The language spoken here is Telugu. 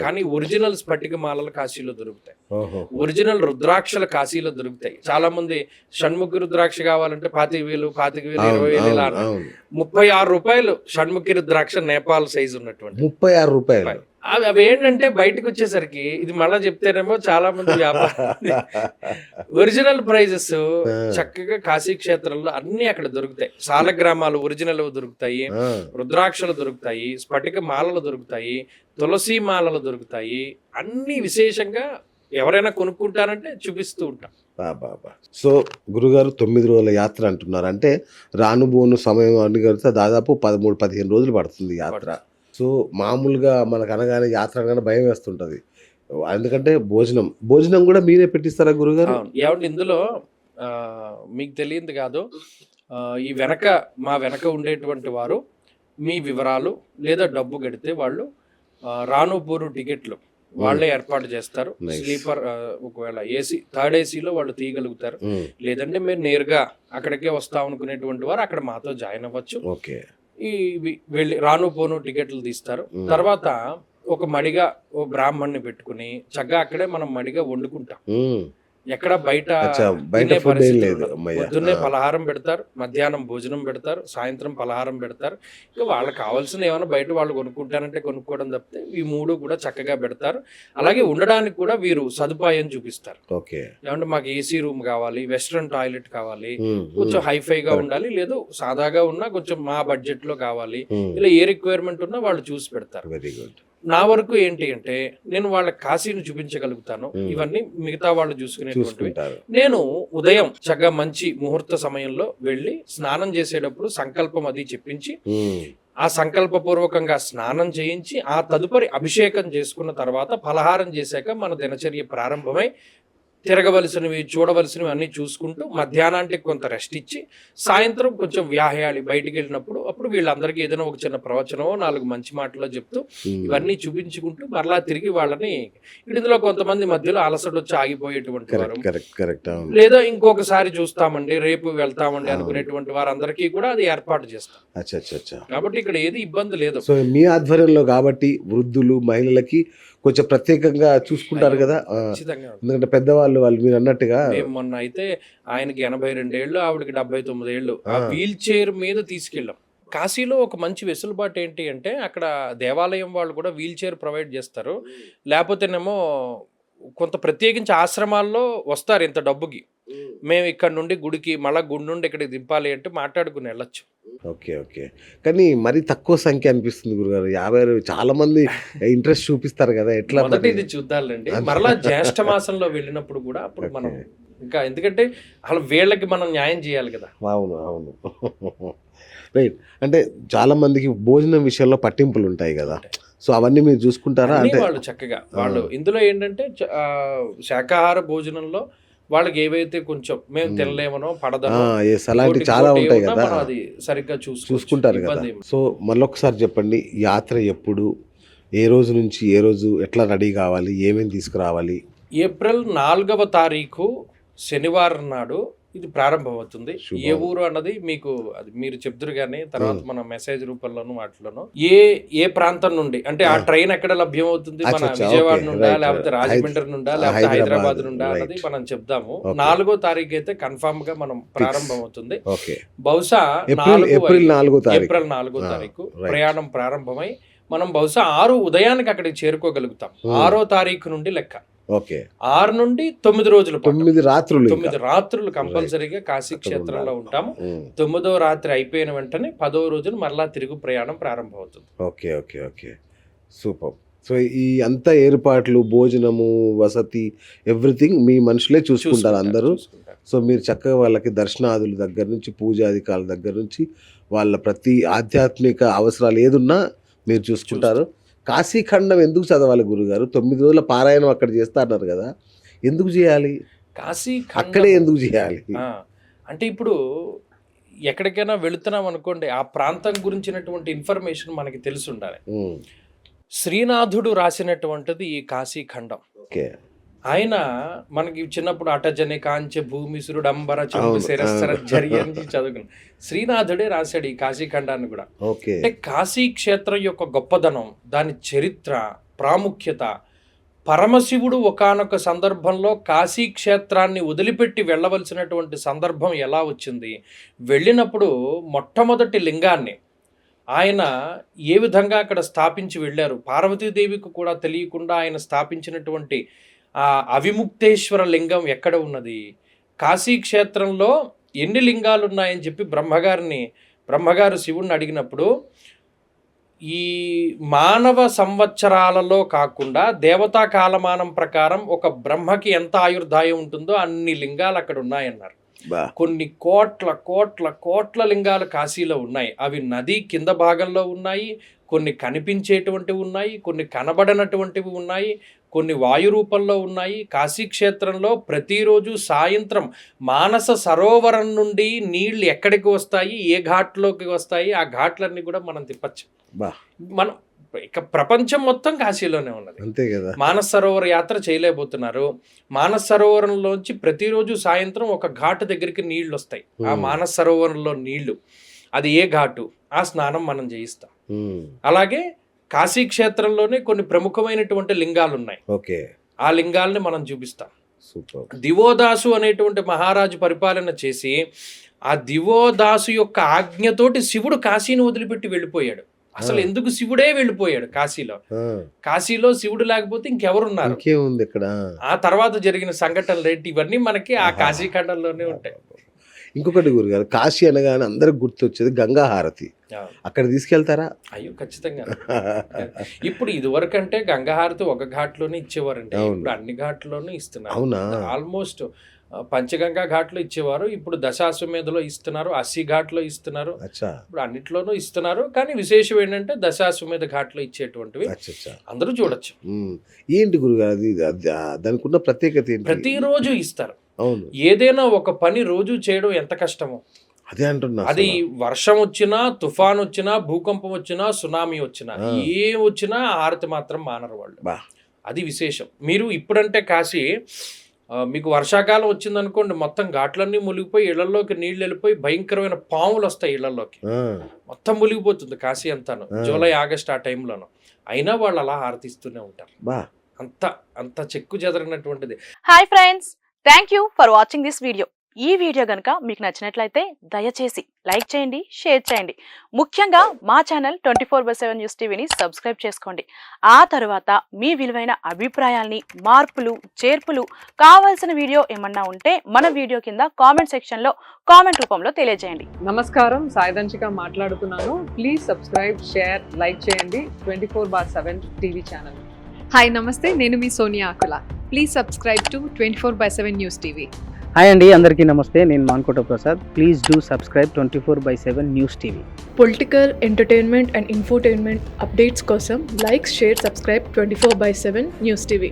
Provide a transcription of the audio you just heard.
కానీ ఒరిజినల్ స్ఫటిక మాలలు కాశీలో దొరుకుతాయి. ఓహో. ఒరిజినల్ రుద్రాక్షలు కాశీలో దొరుకుతాయి. చాలా మంది షణ్ముఖి రుద్రాక్ష కావాలంటే 25,000, 25,000, 20,000 ఇలా అన్నారు. అవును. 36 రూపాయలు షణ్ముఖి రుద్రాక్ష నేపాల్ సైజు ఉన్నటువంటి 36 రూపాయలు. అవి ఏంటంటే బయటకు వచ్చేసరికి ఇది మళ్ళా చెప్తేనేమో చాలా మంది వ్యాపారం ఒరిజినల్ ప్రైజెస్ చక్కగా కాశీ క్షేత్రంలో అన్ని అక్కడ దొరుకుతాయి. సాలగ్రామాలు ఒరిజినల్ దొరుకుతాయి, రుద్రాక్షలు దొరుకుతాయి, స్ఫటిక మాలలు దొరుకుతాయి, తులసి మాలలు దొరుకుతాయి. అన్ని విశేషంగా ఎవరైనా కొనుక్కుంటారంటే చూపిస్తూ ఉంటాం. బాబా. సో గురుగారు 9 రోజుల యాత్ర అంటున్నారు. అంటే రానుబోను సమయం అని కలిస్తే దాదాపు 13-15 రోజులు పడుతుంది యాత్ర. సో మామూలుగా మనకు అనగానే యాత్ర అనగానే భయం వేస్తుంటుంది. ఎందుకంటే భోజనం కూడా మీరే పెట్టిస్తారా గురుగారు? ఏమంటే ఇందులో మీకు తెలియదు కాదు, ఈ మా వెనక ఉండేటువంటి వారు మీ వివరాలు లేదా డబ్బు కడితే వాళ్ళు రానుపోరు టికెట్లు వాళ్ళే ఏర్పాటు చేస్తారు. స్లీపర్ ఒకవేళ ఏసీ, థర్డ్ ఏసీలో వాళ్ళు తీయగలుగుతారు. లేదంటే మీరు నేరుగా అక్కడికే వస్తాం అనుకునేటువంటి వారు అక్కడ మాతో జాయిన్ అవ్వచ్చు. ఈ వెళ్ళి రాను పోను టికెట్లు తీస్తారు. తర్వాత ఒక మడిగా ఓ బ్రాహ్మణ్ణి పెట్టుకుని చక్కగా అక్కడే మనం మడిగా వండుకుంటాం. ఎక్కడ బయట పొద్దున్నే పలహారం పెడతారు, మధ్యాహ్నం భోజనం పెడతారు, సాయంత్రం పలహారం పెడతారు. ఇక వాళ్ళకి కావాల్సిన ఏమైనా బయట వాళ్ళు కొనుక్కుంటారంటే కొనుక్కోవడం తప్పితే ఈ 3 కూడా చక్కగా పెడతారు. అలాగే ఉండడానికి కూడా వీరు సదుపాయం చూపిస్తారు. ఏమంటే మాకు ఏసీ రూమ్ కావాలి, వెస్ట్రన్ టాయిలెట్ కావాలి, కొంచెం హైఫైగా ఉండాలి, లేదు సాదాగా ఉన్నా కొంచెం మా బడ్జెట్ లో కావాలి, ఇలా ఏ రిక్వైర్మెంట్ ఉన్నా వాళ్ళు చూసి పెడతారు. Very good. నా వరకు ఏంటి అంటే నేను వాళ్ళ కాశీని చూపించగలుగుతాను. ఇవన్నీ మిగతా వాళ్ళు చూసుకునేటువంటివి. నేను ఉదయం చక్కగా మంచి ముహూర్త సమయంలో వెళ్ళి స్నానం చేసేటప్పుడు సంకల్పం అది చెప్పించి ఆ సంకల్పపూర్వకంగా స్నానం చేయించి ఆ తదుపరి అభిషేకం చేసుకున్న తర్వాత ఫలహారం చేశాక మన దినచర్య ప్రారంభమై తిరగవలసినవి చూడవలసినవి అన్ని చూసుకుంటూ మధ్యాహ్నానికి కొంత రెస్ట్ ఇచ్చి సాయంత్రం కొంచెం వ్యాయాలి బయటికి వెళ్ళినప్పుడు అప్పుడు వీళ్ళందరికీ ఏదైనా ఒక చిన్న ప్రవచనమో 4 మంచి మాటలో చెప్తూ ఇవన్నీ చూపించుకుంటూ మరలా తిరిగి వాళ్ళని ఇందులో కొంతమంది మధ్యలో అలసట వచ్చి ఆగిపోయేటువంటి వారు, లేదా ఇంకొకసారి చూస్తామండి రేపు వెళ్తామండి అనుకునేటువంటి వారందరికీ కూడా అది ఏర్పాటు చేస్తాం. కాబట్టి ఇక్కడ ఏది ఇబ్బంది లేదు. సో మీ ఆధ్వర్యంలో కాబట్టి వృద్ధులు మహిళలకి కొంచెం ప్రత్యేకంగా చూసుకుంటారు కదా, ఎందుకంటే పెద్దవాళ్ళు మీరు అన్నట్టుగా. మొన్న అయితే ఆయనకి 82 ఏళ్ళు, ఆవిడకి 79 ఏళ్ళు. ఆ వీల్ చైర్ మీద తీసుకెళ్ళాం. కాశీలో ఒక మంచి వెసులుబాటు ఏంటి అంటే అక్కడ దేవాలయం వాళ్ళు కూడా వీల్ చైర్ ప్రొవైడ్ చేస్తారు. లేకపోతేనేమో కొంత ప్రత్యేకించి ఆశ్రమాల్లో వస్తారు ఇంత డబ్బుకి, మేము ఇక్కడ నుండి గుడికి మళ్ళీ గుడి నుండి ఇక్కడికి దింపాలి అంటే మాట్లాడుకుని వెళ్ళొచ్చు. ఓకే. కానీ మరి తక్కువ సంఖ్య అనిపిస్తుంది గురుగారు. 50 చాలా మంది ఇంట్రెస్ట్ చూపిస్తారు కదా, ఎట్లా? ఇది చూద్దాంలేండి. మరలా జ్యేష్ఠ మాసంలో వెళ్ళినప్పుడు కూడా అప్పుడు మనం ఇంకా, ఎందుకంటే అసలు వీళ్ళకి మనం న్యాయం చేయాలి కదా. అవును. రైట్. అంటే చాలా మందికి భోజనం విషయంలో పట్టింపులు ఉంటాయి కదా, సో అవన్నీ మీరు చూసుకుంటారా? అంటే వాళ్ళు చక్కగా వాళ్ళు ఇందులో ఏంటంటే శాకాహార భోజనంలో వాళ్ళకి ఏవైతే కొంచెం మేము తినలేమనో పడదనో అలాంటి చాలా ఉంటాయి కదా, అది సరిగ్గా చూసుకుంటారు కదా. సో మళ్ళొకసారి చెప్పండి, యాత్ర ఎప్పుడు, ఏ రోజు నుంచి ఏ రోజు, ఎట్లా రెడీ కావాలి, ఏమేమి తీసుకురావాలి? ఏప్రిల్ 4వ తారీఖు శనివారం నాడు ఇది ప్రారంభమవుతుంది. ఏ ఊరు అన్నది మీకు అది మీరు చెప్తురు కానీ తర్వాత మన మెసేజ్ రూపంలోను వాటిలోను ఏ ప్రాంతం నుండి అంటే ఆ ట్రైన్ ఎక్కడ లభ్యం అవుతుంది, మన విజయవాడ నుండా లేకపోతే రాజమండ్రి నుండా లేకపోతే హైదరాబాద్ నుండా అన్నది మనం చెప్దాము. 4వ తారీఖు అయితే కన్ఫర్మ్ గా మనం ప్రారంభం అవుతుంది. బహుశా ఏప్రిల్ 4వ తారీఖు ప్రయాణం ప్రారంభమై మనం బహుశా 6 ఉదయానికి అక్కడికి చేరుకోగలుగుతాం. 6వ తారీఖు నుండి లెక్క 6 నుండి 9 రోజులు, 9 రాత్రులు కంపల్సరీగా కాశీ క్షేత్రంలో ఉంటాము. 9వ రాత్రి అయిపోయిన వెంటనే 10వ రోజున మరలా తిరుగు ప్రయాణం ప్రారంభం అవుతుంది. ఓకే. సూపర్. సో ఈ అంత ఏర్పాట్లు, భోజనము, వసతి, ఎవ్రీథింగ్ మీ మనుషులే చూసుకుంటారు అందరూ. సో మీరు చక్కగా వాళ్ళకి దర్శనాదుల దగ్గర నుంచి పూజాధికారుల దగ్గర నుంచి వాళ్ళ ప్రతి ఆధ్యాత్మిక అవసరాలు ఏదున్నా మీరు చూసుకుంటారు. కాశీఖండం ఎందుకు చదవాలి గురుగారు? 9 రోజుల పారాయణం అక్కడ చేస్తా అన్నారు కదా, ఎందుకు చేయాలి? అక్కడే ఎందుకు చేయాలి అంటే ఇప్పుడు ఎక్కడికైనా వెళుతున్నాం అనుకోండి, ఆ ప్రాంతం గురించినటువంటి ఇన్ఫర్మేషన్ మనకి తెలిసి ఉండాలి. శ్రీనాథుడు రాసినటువంటిది ఈ కాశీఖండం. ఆయన మనకి చిన్నప్పుడు అటజని కాంచె భూమిసురుడు అంబర చెంపు శిరస్సర జరి అని చదువుకున్నాం. శ్రీనాథుడే రాశాడు ఈ కాశీఖండాన్ని కూడా. అంటే కాశీ క్షేత్రం యొక్క గొప్పదనం, దాని చరిత్ర, ప్రాముఖ్యత, పరమశివుడు ఒకానొక సందర్భంలో కాశీ క్షేత్రాన్ని వదిలిపెట్టి వెళ్ళవలసినటువంటి సందర్భం ఎలా వచ్చింది, వెళ్ళినప్పుడు మొట్టమొదటి లింగాన్ని ఆయన ఏ విధంగా అక్కడ స్థాపించి వెళ్ళారు, పార్వతీదేవికి కూడా తెలియకుండా ఆయన స్థాపించినటువంటి ఆ అవిముక్తేశ్వర లింగం ఎక్కడ ఉన్నది, కాశీ క్షేత్రంలో ఎన్ని లింగాలు ఉన్నాయని చెప్పి బ్రహ్మగారు శివుణ్ణి అడిగినప్పుడు ఈ మానవ సంవత్సరాలలో కాకుండా దేవతా కాలమానం ప్రకారం ఒక బ్రహ్మకి ఎంత ఆయుర్దాయం ఉంటుందో అన్ని లింగాలు అక్కడ ఉన్నాయన్నారు. కొన్ని కోట్ల కోట్ల కోట్ల లింగాలు కాశీలో ఉన్నాయి. అవి నది కింద భాగంలో ఉన్నాయి, కొన్ని కనిపించేటువంటివి ఉన్నాయి, కొన్ని కనబడనటువంటివి ఉన్నాయి, కొన్ని వాయు రూపంలో ఉన్నాయి. కాశీ క్షేత్రంలో ప్రతిరోజు సాయంత్రం మానస సరోవరం నుండి నీళ్లు ఎక్కడికి వస్తాయి, ఏ ఘాట్లోకి వస్తాయి, ఆ ఘాట్లన్నీ కూడా మనం తిప్పచ్చు. మనం ఇక ప్రపంచం మొత్తం కాశీలోనే ఉన్నది. అంతే కదా. మానస సరోవర యాత్ర చేయలేకపోతున్నారు. మానస సరోవరంలోంచి ప్రతిరోజు సాయంత్రం ఒక ఘాటు దగ్గరికి నీళ్లు వస్తాయి. ఆ మానస సరోవరంలో నీళ్లు, అది ఏ ఘాటు, ఆ స్నానం మనం చేయిస్తాం. అలాగే కాశీ క్షేత్రంలోనే కొన్ని ప్రముఖమైనటువంటి లింగాలు ఉన్నాయి. ఓకే, ఆ లింగాల్ని మనం చూపిస్తాం. సూపర్. దివోదాసు అనేటువంటి మహారాజు పరిపాలన చేసి ఆ దివోదాసు యొక్క ఆజ్ఞతోటి శివుడు కాశీని వదిలిపెట్టి వెళ్ళిపోయాడు. అసలు ఎందుకు శివుడే వెళ్ళిపోయాడు కాశీలో శివుడు లేకపోతే ఇంకెవరున్నారు? ఇంకేముంది ఇక్కడ? ఆ తర్వాత జరిగిన సంఘటనలు ఏంటి, ఇవన్నీ మనకి ఆ కాశీ ఖండంలోనే ఉంటాయి. ఇంకొకటి గురుగారు, కాశీ అనగానే అందరికి గుర్తొచ్చేది గంగా హారతి. అక్కడ తీసుకెళ్తారా? అయ్యో ఖచ్చితంగా. ఇప్పుడు ఇదివరకు అంటే గంగా హారతి ఒక ఘాట్లోనే ఇచ్చేవారండి, ఇప్పుడు అన్ని ఘాట్లోనూ ఇస్తున్నారు. అవునా? ఆల్మోస్ట్ పంచగంగా ఘాట్లో ఇచ్చేవారు, ఇప్పుడు దశాశ్వమేధలో ఇస్తున్నారు, 80 ఘాట్లో ఇస్తున్నారు, ఇప్పుడు అన్నిట్లోనూ ఇస్తున్నారు. కానీ విశేషం ఏంటంటే దశాశ్వమేధ ఘాట్లో ఇచ్చేటువంటివి అందరూ చూడొచ్చు. ఏంటి గురుగారు దానికి ఉన్న ప్రత్యేకత ఏంటి? ప్రతిరోజు ఇస్తారు. అవును. ఏదైనా ఒక పని రోజు చేయడం ఎంత కష్టమో, అదే అంటున్నా. అది వర్షం వచ్చినా, తుఫాన్ వచ్చినా, భూకంపం వచ్చినా, సునామీ వచ్చినా, ఏం వచ్చినా హారతి మాత్రం మానరు వాళ్ళు. అది విశేషం. మీరు ఇప్పుడంటే కాశీ, మీకు వర్షాకాలం వచ్చిందనుకోండి, మొత్తం ఘాట్లన్నీ మునిగిపోయి ఇళ్లలోకి నీళ్లు వెళ్ళిపోయి భయంకరమైన పాములు వస్తాయి ఇళ్లలోకి, మొత్తం మునిగిపోతుంది కాశీ అంతాను. జూలై ఆగస్ట్ ఆ టైంలోనూ అయినా వాళ్ళు అలా హారతిస్తూనే ఉంటారు. అంత చెక్కు చెదరినటువంటిది. Hi friends, thank you for watching this video. ఈ వీడియో గనుక మీకు నచ్చినట్లయితే దయచేసి లైక్ చేయండి, షేర్ చేయండి. ముఖ్యంగా మా ఛానల్ 24/7 న్యూస్ టీవీని సబ్స్క్రైబ్ చేసుకోండి. ఆ తర్వాత మీ విలువైన అభిప్రాయాల్ని, మార్పులు, చేర్పులు, కావాల్సిన వీడియో ఏమన్నా ఉంటే మన వీడియో కింద కామెంట్ సెక్షన్లో కామెంట్ రూపంలో తెలియజేయండి. నమస్కారం, సాయిదంచిక మాట్లాడుతున్నాను. ప్లీజ్ సబ్స్క్రైబ్, షేర్, లైక్ చేయండి 24/7 టీవీ ఛానల్. హాయ్ నమస్తే, నేను మీ Sonia Akula. Please subscribe to 24/7 news TV. Hi అండి, అందరికీ నమస్తే. నేను Mankota Prasad. Please do subscribe 24/7 news TV. Political, entertainment and infotainment updates కోసం like, share, subscribe 24/7 news TV.